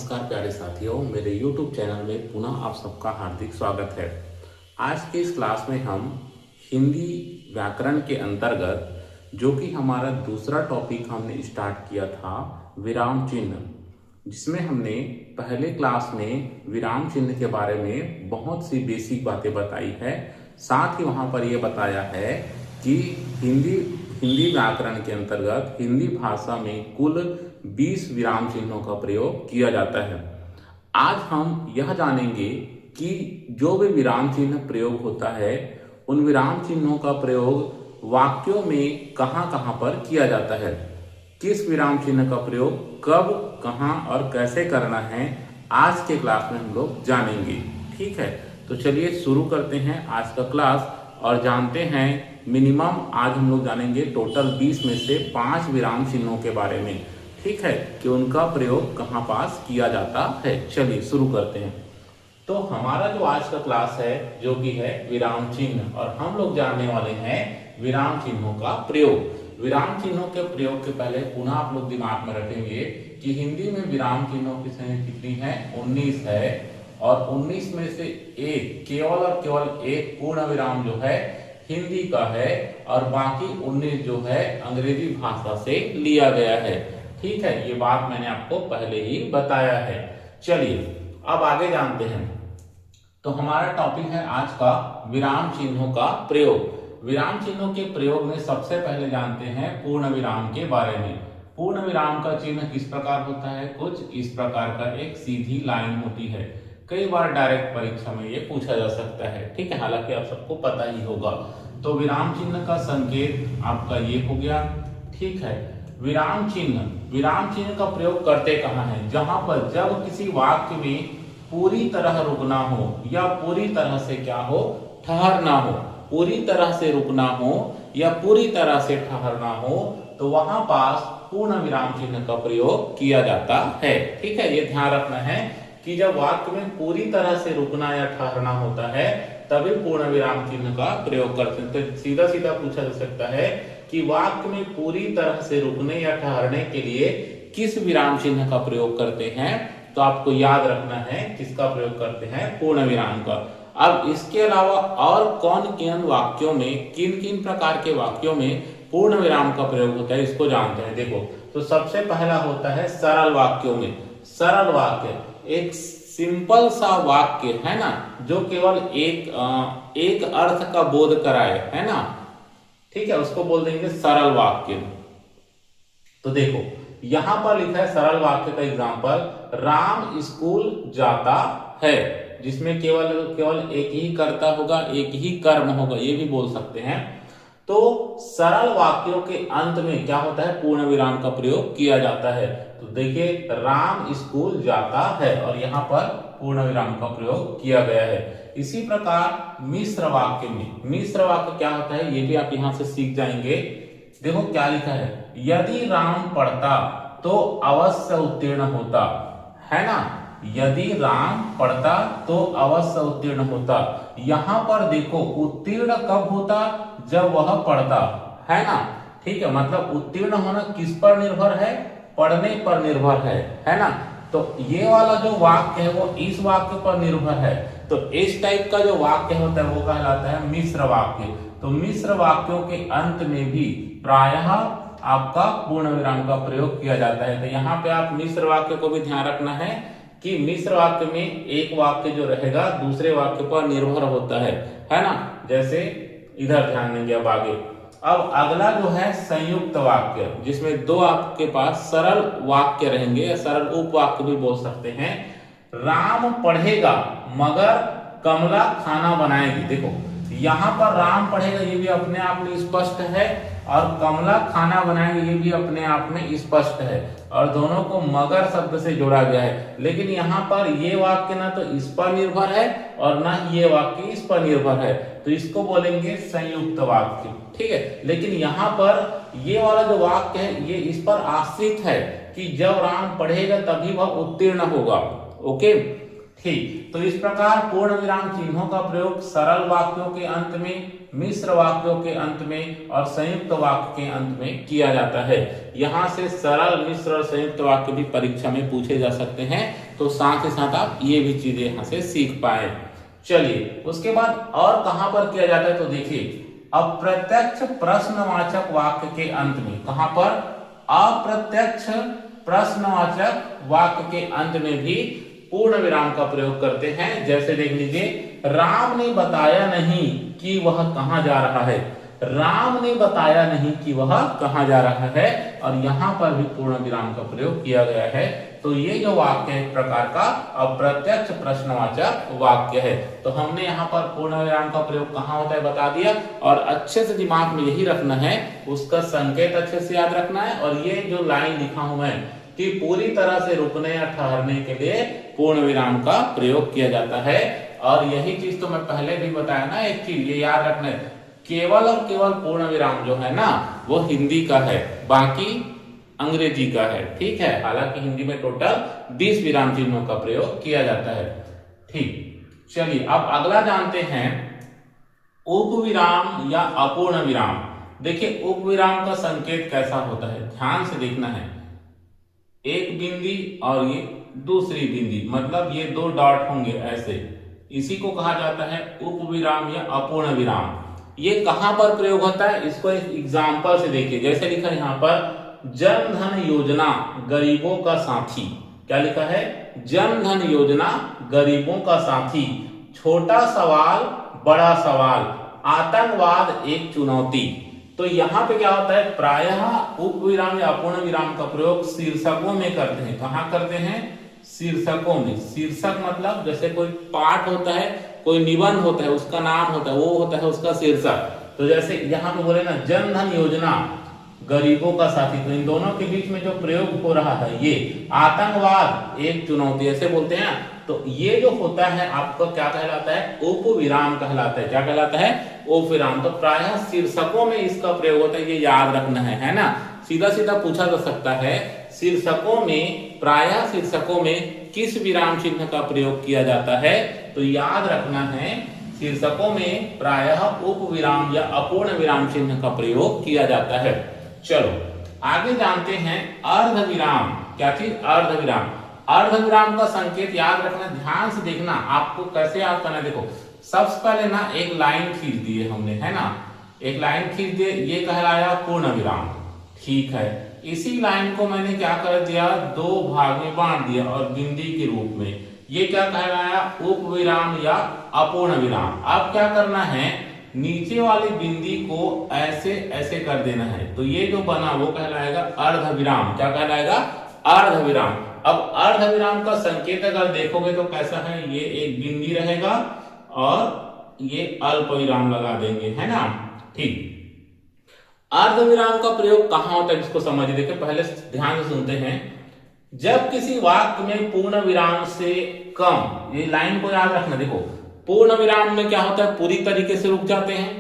नमस्कार प्यारे साथियों, मेरे YouTube चैनल में पुनः आप सबका हार्दिक स्वागत है। आज के इस क्लास में हम हिंदी व्याकरण के अंतर्गत जो कि हमारा दूसरा टॉपिक हमने स्टार्ट किया था विराम चिन्ह, जिसमें हमने पहले क्लास में विराम चिन्ह के बारे में बहुत सी बेसिक बातें बताई है। साथ ही वहाँ पर यह बताया है कि हिंदी व्याकरण के अंतर्गत हिंदी भाषा में कुल 20 विराम चिन्हों का प्रयोग किया जाता है। आज हम यह जानेंगे कि जो भी विराम चिन्ह प्रयोग होता है, उन विराम चिन्हों का प्रयोग वाक्यों में कहाँ कहाँ पर किया जाता है, किस विराम चिन्ह का प्रयोग कब, कहाँ और कैसे करना है, आज के क्लास में हम लोग जानेंगे। ठीक है, तो चलिए शुरू करते हैं आज का क्लास और जानते हैं मिनिमम आज हम लोग जानेंगे टोटल 20 में से 5 विराम चिन्हों के बारे में। ठीक है, कि उनका प्रयोग कहाँ पास किया जाता है। चलिए शुरू करते हैं। तो हमारा जो आज का क्लास है जो कि है विराम चिन्ह, और हम लोग जानने वाले हैं विराम चिन्हों का प्रयोग। विराम चिन्हों के प्रयोग के पहले पुनः आप लोग दिमाग में रखेंगे कि हिंदी में विराम चिन्हों की संख्या कितनी है, 19 है, और 19 में से एक केवल और केवल एक पूर्ण विराम जो है हिंदी का है, और बाकी 19 जो है अंग्रेजी भाषा से लिया गया है। ठीक है, ये बात मैंने आपको पहले ही बताया है। चलिए अब आगे जानते हैं। तो हमारा टॉपिक है आज का विराम चिन्हों का प्रयोग। विराम चिन्हों के प्रयोग में सबसे पहले जानते हैं पूर्ण विराम के बारे में। पूर्ण विराम का चिन्ह किस प्रकार होता है, कुछ इस प्रकार का एक सीधी लाइन होती है। कई बार डायरेक्ट परीक्षा में ये पूछा जा सकता है। ठीक है, हालांकि आप सबको पता ही होगा। तो विराम चिन्ह का संकेत आपका ये हो गया। ठीक है, विराम चिन्ह का प्रयोग करते कहाँ हैं, जहां पर जब किसी वाक्य में पूरी तरह रुकना हो या पूरी तरह से क्या हो, ठहरना हो। पूरी तरह से रुकना हो या पूरी तरह से ठहरना हो तो वहां पास पूर्ण विराम चिन्ह का प्रयोग किया जाता है। ठीक है, ये ध्यान रखना है कि जब वाक्य में पूरी तरह से रुकना या ठहरना होता है तभी पूर्ण विराम चिन्ह का प्रयोग करते हैं। तो सीधा सीधा पूछा जा सकता है कि वाक्य में पूरी तरह से रुकने या ठहरने के लिए किस विराम चिन्ह का प्रयोग करते हैं, तो आपको याद रखना है किसका प्रयोग करते हैं, पूर्ण विराम का। अब इसके अलावा और कौन किन वाक्यों में, किन किन प्रकार के वाक्यों में पूर्ण विराम का प्रयोग होता है, इसको जानते हैं। देखो, तो सबसे पहला होता है सरल वाक्यों में। सरल वाक्य एक सिंपल सा वाक्य है ना, जो केवल एक अर्थ का बोध कराए, है ना। ठीक है, उसको बोल देंगे सरल वाक्य। तो देखो यहां पर लिखा है सरल वाक्य का एग्जांपल, राम स्कूल जाता है, जिसमें केवल एक ही कर्ता होगा, एक ही कर्म होगा, ये भी बोल सकते हैं। तो सरल वाक्यों के अंत में क्या होता है, पूर्ण विराम का प्रयोग किया जाता है। तो देखिए राम स्कूल जाता है और यहाँ पर पूर्ण विराम का प्रयोग किया गया है। इसी प्रकार मिश्र वाक्य में, मिश्र वाक्य क्या होता है ये भी आप यहाँ से सीख जाएंगे। देखो क्या लिखा है, यदि राम पढ़ता तो अवश्य उत्तीर्ण होता, है ना। यदि राम पढ़ता तो अवश्य उत्तीर्ण होता। यहाँ पर देखो उत्तीर्ण कब होता, जब वह पढ़ता, है ना। ठीक है, मतलब उत्तीर्ण होना किस पर निर्भर है, पढ़ने पर निर्भर है ना। तो ये वाला जो वाक्य है वो इस वाक्य पर निर्भर है। तो इस टाइप का जो वाक्य होता है वो कहलाता है मिश्र वाक्य। तो मिश्र वाक्यों के अंत में भी प्रायः आपका पूर्ण विराम का प्रयोग किया जाता है। तो यहाँ पे आप मिश्र वाक्य को भी ध्यान रखना है कि मिश्र वाक्य में एक वाक्य जो रहेगा दूसरे वाक्य पर निर्भर होता है ना। जैसे इधर ध्यान देंगे अब आगे। अब अगला जो है संयुक्त वाक्य, जिसमें दो आपके पास सरल वाक्य रहेंगे या सरल उपवाक्य भी बोल सकते हैं। राम पढ़ेगा मगर कमला खाना बनाएगी। देखो यहाँ पर राम पढ़ेगा ये भी अपने आप में स्पष्ट है, और कमला खाना बनाएगी ये भी अपने आप में स्पष्ट है, और दोनों को मगर शब्द से जोड़ा गया है। लेकिन यहाँ पर ये वाक्य ना तो इस पर निर्भर है और ना ये वाक्य इस पर निर्भर है, तो इसको बोलेंगे संयुक्त वाक्य। ठीक है, लेकिन यहाँ पर ये वाला जो वाक्य है ये इस पर आश्रित है कि जब राम पढ़ेगा तभी वह उत्तीर्ण होगा। ओके, ठीक। तो इस प्रकार पूर्ण विराम चिन्हों का प्रयोग सरल वाक्यों के अंत में, मिश्र वाक्यों के अंत में और संयुक्त वाक्य के अंत में किया जाता है। यहाँ से सरल, मिश्र और संयुक्त वाक्य भी परीक्षा में पूछे जा सकते हैं, तो तो साथ ही साथ आप ये भी चीजें यहाँ से सीख पाए। चलिए उसके बाद और कहां पर किया जाता है तो देखिए, अप्रत्यक्ष प्रश्नवाचक वाक्य के अंत में, कहां पर, अप्रत्यक्ष प्रश्नवाचक वाक्य के अंत में भी पूर्ण विराम का प्रयोग करते हैं। जैसे देख लीजिए, राम ने बताया नहीं कि वह कहां जा रहा है, राम ने बताया नहीं कि वह कहां जा रहा है, और यहां पर भी पूर्ण विराम का प्रयोग किया गया है। तो ये जो वाक्य है एक प्रकार का अप्रत्यक्ष प्रश्नवाचक वाक्य है। तो हमने यहाँ पर पूर्ण विराम का प्रयोग कहाँ होता है बता दिया, और अच्छे से दिमाग में यही रखना है, उसका संकेत अच्छे से याद रखना है। और ये जो लाइन लिखा हुआ है कि पूरी तरह से रुकने या ठहरने के लिए पूर्ण विराम का प्रयोग किया जाता है। और यही चीज तो मैं पहले भी बताया ना, एक चीज ये याद रखना है, केवल और केवल पूर्ण विराम जो है ना वो हिंदी का है, बाकी अंग्रेजी का है। ठीक है, हालांकि हिंदी में टोटल 20 विराम चिन्हों का प्रयोग किया जाता है। ठीक, चलिए अब अगला जानते हैं उपविराम या अपूर्ण विराम। देखिए उपविराम का संकेत कैसा होता है, ध्यान से देखना है। एक बिंदी और ये दूसरी बिंदी, मतलब ये दो डॉट होंगे ऐसे, इसी को कहा जाता है उपविराम या अपूर्ण विराम। ये कहां पर प्रयोग होता है, इसको एक एग्जांपल से देखिए। जैसे लिखा है यहाँ पर, जन धन योजना गरीबों का साथी। क्या लिखा है, जन धन योजना गरीबों का साथी, छोटा सवाल बड़ा सवाल, आतंकवाद एक चुनौती। तो यहाँ पे क्या होता है, प्रायः उपविराम या अपूर्ण विराम का प्रयोग शीर्षकों में करते हैं। कहाँ करते हैं, शीर्षकों में। शीर्षक मतलब जैसे कोई पाठ होता है, कोई निबंध होता है, उसका नाम होता है, वो होता है उसका शीर्षक। तो जैसे यहाँ पे बोले ना, जन धन योजना गरीबों का साथी, तो इन दोनों के बीच में जो प्रयोग हो रहा है ये आतंकवाद एक चुनौती, ऐसे बोलते हैं। तो ये जो होता है आपको क्या कहलाता है, उपविराम कहलाता है। क्या कहलाता है, उपविराम। तो प्रायः शीर्षकों में इसका प्रयोग होता है, ये याद रखना है ना। सीधा सीधा पूछा जा सकता है, शीर्षकों में, प्रायः शीर्षकों में किस विराम चिन्ह का प्रयोग किया जाता है, तो याद रखना है शीर्षकों में प्रायः उपविराम या अपूर्ण विराम चिन्ह का प्रयोग किया जाता है। चलो आगे जानते हैं अर्धविराम। क्या चीज, अर्धविराम। अर्धविराम का संकेत याद रखना, ध्यान से देखना, आपको कैसे याद करना है। देखो सबसे पहले ना एक लाइन खींच दी है हमने, है ना, एक लाइन खींच दिए, ये कहलाया पूर्ण विराम। ठीक है, इसी लाइन को मैंने क्या कर दिया, दो भाग में बांट दिया और बिंदी के रूप में, ये क्या कहलाया, उपविराम या अपूर्ण विराम। अब क्या करना है, नीचे वाली बिंदी को ऐसे ऐसे कर देना है, तो ये जो बना वो कहलाएगा अर्धविराम। क्या कहलाएगा, अर्धविराम। अब अर्धविराम का संकेत अगर देखोगे तो कैसा है, ये एक बिंदी रहेगा और ये अल्प विराम लगा देंगे, है ना। ठीक, अर्धविराम का प्रयोग कहां होता है इसको समझिए। देखिए पहले ध्यान से सुनते हैं, जब किसी वाक्य में पूर्ण विराम से कम, ये लाइन को याद रखना। देखो पूर्ण विराम में क्या होता है, पूरी तरीके से रुक जाते हैं,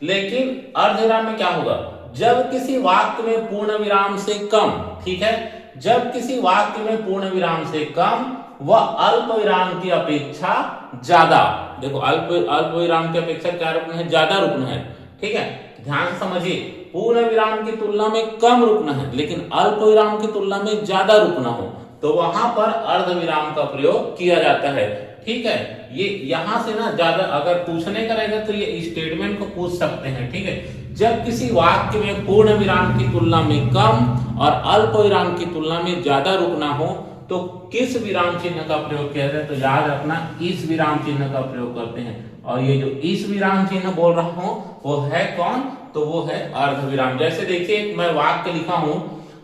लेकिन अर्धविराम में क्या होगा, जब किसी वाक्य में पूर्ण विराम से कम, ठीक है, जब किसी वाक्य में पूर्ण विराम से कम व अल्प विराम की अपेक्षा ज्यादा। देखो अल्प विराम की अपेक्षा क्या रुकना है, ज्यादा रुकना है। ठीक है, ध्यान से समझिए, पूर्ण विराम की तुलना में कम रुकना है, लेकिन अल्प विराम की तुलना में ज्यादा रुकना हो, तो वहां पर अर्धविराम का प्रयोग किया जाता है। ठीक है, ये यहां से ना ज्यादा अगर पूछने का रहेगा तो ये स्टेटमेंट को पूछ सकते हैं। ठीक है, जब किसी वाक्य में पूर्ण विराम की तुलना में कम और अल्प विराम की तुलना में ज्यादा रुकना हो तो किस विराम चिन्ह का प्रयोग किया जाए, तो याद रखना इस विराम चिन्ह का प्रयोग करते हैं। और ये जो इस विराम चिन्ह बोल रहा हूं वो है कौन, तो वो है अर्धविराम। जैसे देखिए मैं वाक्य लिखा हूं,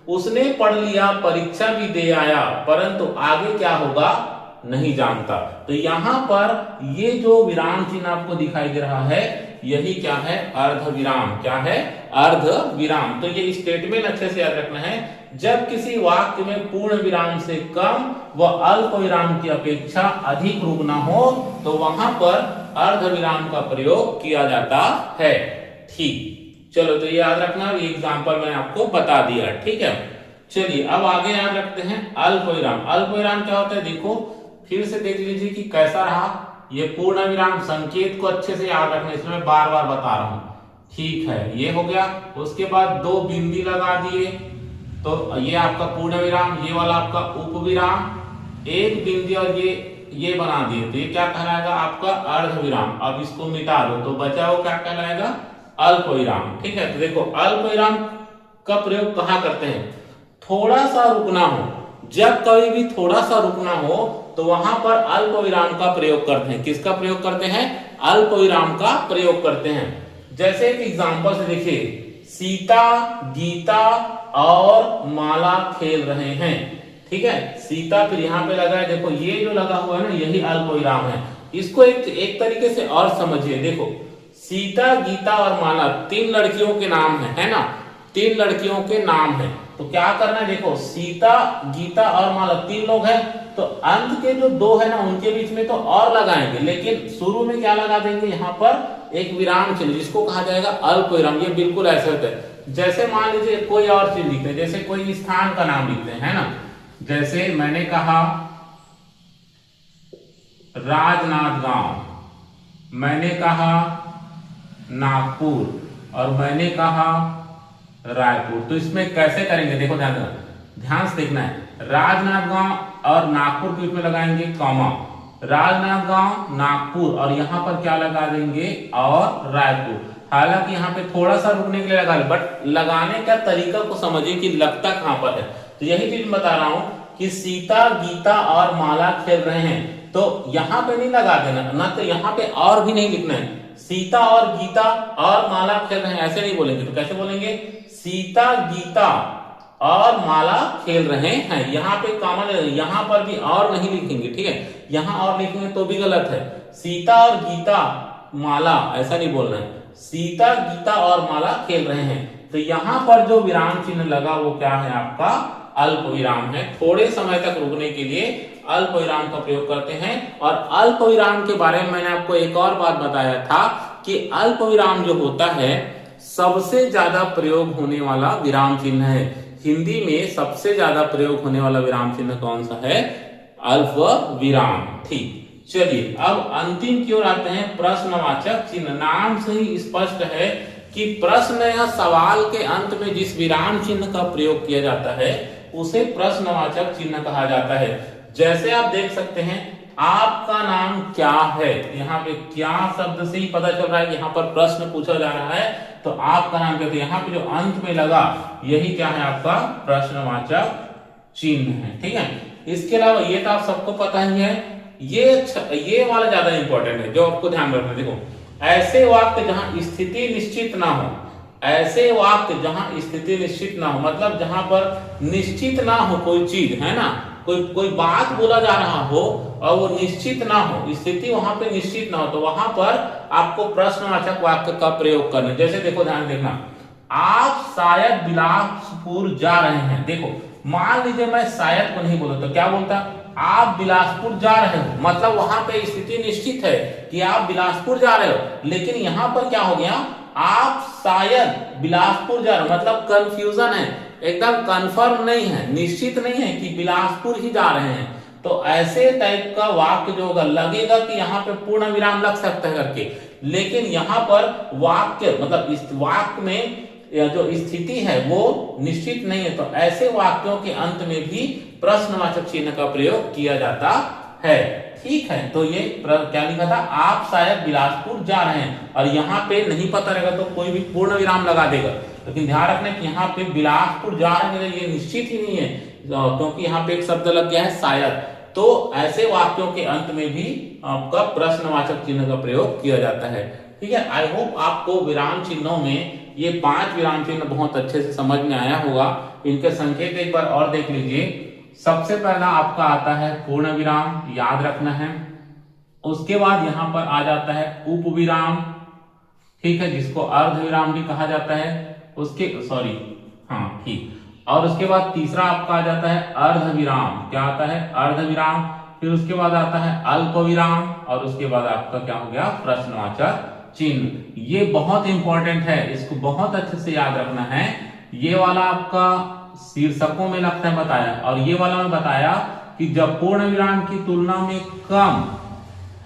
उसने पढ़ लिया परीक्षा भी दे आया परंतु आगे क्या होगा नहीं जानता। तो यहां पर ये जो विराम चिन्ह आपको दिखाई दे रहा है यही क्या है, अर्धविराम। क्या है, अर्धविराम। तो ये स्टेटमेंट अच्छे से याद रखना है, जब किसी वाक्य में पूर्ण विराम से कम व अल्प विराम की अपेक्षा अधिक रुकना हो तो वहां पर अर्धविराम का प्रयोग किया जाता है। ठीक, चलो तो ये याद रखना, ये एग्जांपल मैंने आपको बता दिया। ठीक है, चलिए अब आगे याद रखते हैं अल्प विराम। अल्प विराम क्या होता है, देखो फिर से देख लीजिए कि कैसा रहा। ये पूर्ण विराम, संकेत को अच्छे से याद रखना, इसमें बार बार बता रहा हूं। ठीक है, ये हो गया। उसके बाद दो बिंदी लगा दिए तो ये आपका पूर्ण विराम, ये वाला आपका उपविराम। एक बिंदी और ये बना दिए तो ये क्या कहलाएगा आपका अर्धविराम। अब इसको मिटा दो तो बचा वो क्या कहलाएगा अल्पविराम। ठीक है, तो देखो अल्पविराम का प्रयोग कहाँ करते हैं, थोड़ा सा रुकना हो, जब कभी भी थोड़ा सा रुकना हो तो वहां पर अल्पविराम का प्रयोग करते हैं। किसका प्रयोग करते हैं, अल्पविराम का प्रयोग करते हैं। जैसे एक एग्जांपल से देखिए, सीता गीता और माला खेल रहे हैं। ठीक है, सीता फिर यहाँ पे लगा है, देखो ये जो लगा हुआ है ना यही अल्पविराम है। इसको एक तरीके से और समझिए, देखो सीता गीता और माला तीन लड़कियों के नाम है ना, तीन लड़कियों के नाम है। तो क्या करना है, देखो सीता गीता और माला तीन लोग हैं, तो अंत के जो दो है ना उनके बीच में तो और लगाएंगे, लेकिन शुरू में क्या लगा देंगे, यहाँ पर एक विराम चिन्ह जिसको कहा जाएगा अल्पविराम। ये बिल्कुल ऐसे होता है। जैसे मान लीजिए कोई और चीज लिखते हैं, जैसे कोई स्थान का नाम लिखते हैं, है ना, जैसे मैंने कहा राजनांदगांव, मैंने कहा नागपुर और मैंने कहा रायपुर। तो इसमें कैसे करेंगे, देखो ध्यान से देखना है, राजनांदगांव और नागपुर के बीच में लगाएंगे कॉमा, राजनांदगांव नागपुर और यहाँ पर क्या लगा देंगे और रायपुर। हालांकि यहाँ पे थोड़ा सा रुकने के लिए लगा, बट लगाने का तरीका को समझिए कि लगता कहां पर है। तो यही चीज बता रहा हूं कि सीता गीता और माला खेल रहे हैं, तो यहाँ पे नहीं लगा देना ना, तो यहाँ पे और भी नहीं लिखना है, सीता और गीता और माला खेल रहे हैं ऐसे नहीं बोलेंगे। तो कैसे बोलेंगे, सीता गीता और माला खेल रहे हैं। यहाँ पे कॉमन, यहाँ पर भी और नहीं लिखेंगे। ठीक है, यहाँ और लिखेंगे तो भी गलत है। सीता और गीता माला ऐसा नहीं बोलना है, सीता गीता और माला खेल रहे हैं। तो यहाँ पर जो विराम चिन्ह लगा वो क्या है आपका अल्पविराम है। थोड़े समय तक रुकने के लिए अल्पविराम का प्रयोग करते हैं। और अल्पविराम के बारे में मैंने आपको एक और बात बताया था कि अल्पविराम जो होता है सबसे ज्यादा प्रयोग होने वाला विराम चिन्ह है। हिंदी में सबसे ज्यादा प्रयोग होने वाला विराम चिन्ह कौन सा है, अल्पविराम। ठीक, चलिए अब अंतिम की ओर आते हैं, प्रश्नवाचक चिन्ह। नाम से ही स्पष्ट है कि प्रश्न या सवाल के अंत में जिस विराम चिन्ह का प्रयोग किया जाता है उसे प्रश्नवाचक चिन्ह कहा जाता है। जैसे आप देख सकते हैं, आपका नाम क्या है, यहाँ पे क्या शब्द से ही पता चल रहा है कि यहाँ पर प्रश्न पूछा जा रहा है, तो आपका नाम क्या, तो यहाँ पे जो अंत में लगा यही क्या है आपका प्रश्नवाचक चिन्ह है। ठीक है, इसके अलावा ये तो आप सबको पता ही है, ये वाला ज्यादा इंपॉर्टेंट है जो आपको ध्यान रखना है। देखो, ऐसे वाक्य जहां स्थिति निश्चित ना हो, ऐसे वाक्य जहां स्थिति निश्चित ना हो, मतलब जहां पर निश्चित ना हो कोई चीज, है ना, कोई बात बोला जा रहा हो और वो निश्चित ना हो, स्थिति वहां पे निश्चित ना हो, तो वहां पर आपको प्रश्नवाचक वाक्य का प्रयोग करना। जैसे देखो, ध्यान देखना, आप शायद बिलासपुर जा रहे हैं। देखो, मान लीजिए मैं शायद को नहीं बोला तो क्या बोलता, आप बिलासपुर जा रहे हो, मतलब वहां पे स्थिति निश्चित है कि आप बिलासपुर जा रहे हो, लेकिन यहां पर क्या हो गया, आप शायद बिलासपुर जा रहे हो, मतलब कंफ्यूजन है, एकदम कंफर्म नहीं है, निश्चित नहीं है कि बिलासपुर ही जा रहे हैं। तो ऐसे टाइप का वाक्य जो होगा, लगेगा कि यहाँ पे पूर्ण विराम लग सकता है करके, लेकिन यहाँ पर वाक्य मतलब इस वाक्य में जो स्थिति है वो निश्चित नहीं है, तो ऐसे वाक्यों के अंत में भी प्रश्नवाचक चिन्ह का प्रयोग किया जाता है। ठीक है, तो ये क्या लिखा था, आप शायद बिलासपुर जा रहे हैं, और यहाँ पे नहीं पता रहेगा तो कोई भी पूर्ण विराम लगा देगा, लेकिन ध्यान रखना कि यहाँ पे बिलासपुर जा रहे हैं ये निश्चित ही नहीं है, क्योंकि यहाँ पे एक शब्द लग गया है शायद। तो ऐसे वाक्यों के अंत में भी आपका प्रश्नवाचक चिन्ह का प्रयोग किया जाता है। ठीक है, आई होप आपको विराम चिन्हों में ये 5 विराम चिन्ह बहुत अच्छे से समझ में आया होगा। इनके संकेत एक बार और देख लीजिए। सबसे पहला आपका आता है पूर्ण विराम, याद रखना है। उसके बाद यहां पर आ जाता है उपविराम, ठीक है, जिसको अर्धविराम भी कहा जाता है। ठीक। और उसके बाद तीसरा आपका आ जाता है अर्धविराम, क्या आता है, अर्धविराम। फिर उसके बाद आता है अल्पविराम, और उसके बाद आपका क्या हो गया, प्रश्नवाचक चिन्ह। ये बहुत इंपॉर्टेंट है, इसको बहुत अच्छे से याद रखना है। ये वाला आपका शीर्षकों में लगता है बताया, और ये वाला मैं बताया कि जब पूर्ण विराम की तुलना में कम,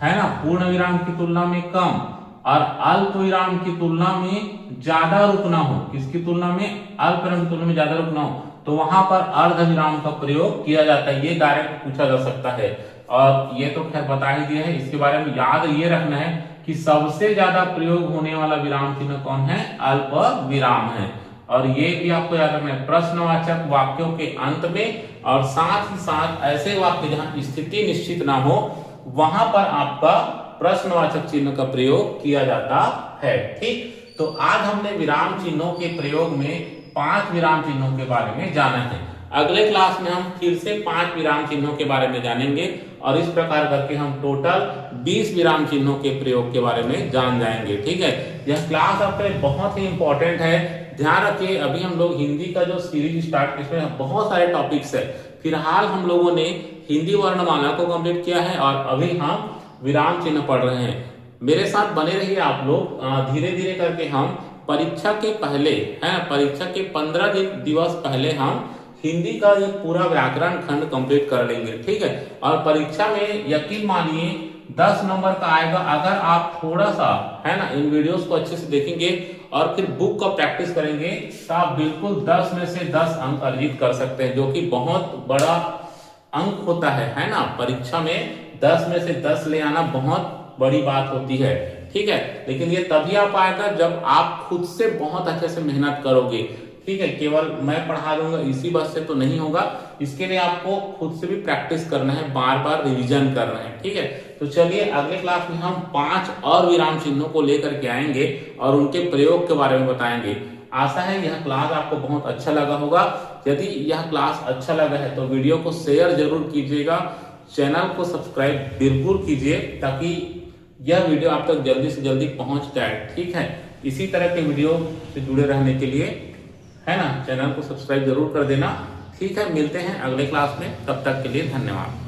है ना, पूर्ण विराम की तुलना में कम और अल्प विराम की तुलना में ज्यादा रुकना हो, किसकी तुलना में, अल्प विराम की तुलना में ज्यादा रुकना हो, तो तो वहां पर अर्ध विराम का प्रयोग किया जाता है। ये डायरेक्ट पूछा जा सकता है और ये तो खैर बता ही दिया है। इसके बारे में याद ये रखना है कि सबसे ज्यादा प्रयोग होने वाला विराम चिन्ह कौन है? अल्प विराम है। और ये भी आपको याद रखना है, प्रश्नवाचक वाक्यों के अंत में और साथ ही साथ ऐसे वाक्य जहां स्थिति निश्चित ना हो वहां पर आपका प्रश्नवाचक चिन्ह का प्रयोग किया जाता है। ठीक, तो आज हमने विराम चिन्हों के प्रयोग में 5 विराम चिन्हों के बारे में जाना है। अगले क्लास में हम फिर से 5 विराम चिन्हों के बारे में जानेंगे और इस प्रकार करके हम टोटल 20 विराम चिन्हों के प्रयोग के बारे में जान जाएंगे। ठीक है, यह क्लास आपके लिए बहुत ही इंपॉर्टेंट है। ध्यान रखिए, अभी हम लोग हिंदी का जो सीरीज स्टार्ट, इसमें बहुत सारे टॉपिक्स है। फिलहाल हम लोगों ने हिंदी वर्णमाला को कंप्लीट किया है और अभी हम विराम चिन्ह पढ़ रहे हैं। मेरे साथ बने रहिए आप लोग। धीरे धीरे करके हम परीक्षा के पहले है, परीक्षा के 15 दिवस पहले हम हिंदी का ये पूरा व्याकरण खंड कंप्लीट कर लेंगे। ठीक है, और परीक्षा में यकीन मानिए 10 नंबर का आएगा अगर आप थोड़ा सा है ना इन वीडियोस को अच्छे से देखेंगे और फिर बुक का प्रैक्टिस करेंगे तो आप बिल्कुल 10 में से 10 अंक अर्जित कर सकते हैं, जो कि बहुत बड़ा अंक होता है ना। परीक्षा में 10 में से 10 ले आना बहुत बड़ी बात होती है। ठीक है, लेकिन ये तभी आ पाएगा जब आप खुद से बहुत अच्छे से मेहनत करोगे। ठीक है, केवल मैं पढ़ा दूंगा इसी बस से तो नहीं होगा, इसके लिए आपको खुद से भी प्रैक्टिस करना है, बार बार रिवीजन करना है। ठीक है, तो चलिए अगले क्लास में हम 5 और विराम चिन्हों को लेकर के आएंगे और उनके प्रयोग के बारे में बताएंगे। आशा है यह क्लास आपको बहुत अच्छा लगा होगा। यदि यह क्लास अच्छा लगा है तो वीडियो को शेयर जरूर कीजिएगा, चैनल को सब्सक्राइब बिल्कुल कीजिए ताकि यह वीडियो आप तक जल्दी से जल्दी पहुंच जाए। ठीक है, इसी तरह के वीडियो से जुड़े रहने के लिए है ना चैनल को सब्सक्राइब जरूर कर देना। ठीक है, मिलते हैं अगले क्लास में, तब तक के लिए धन्यवाद।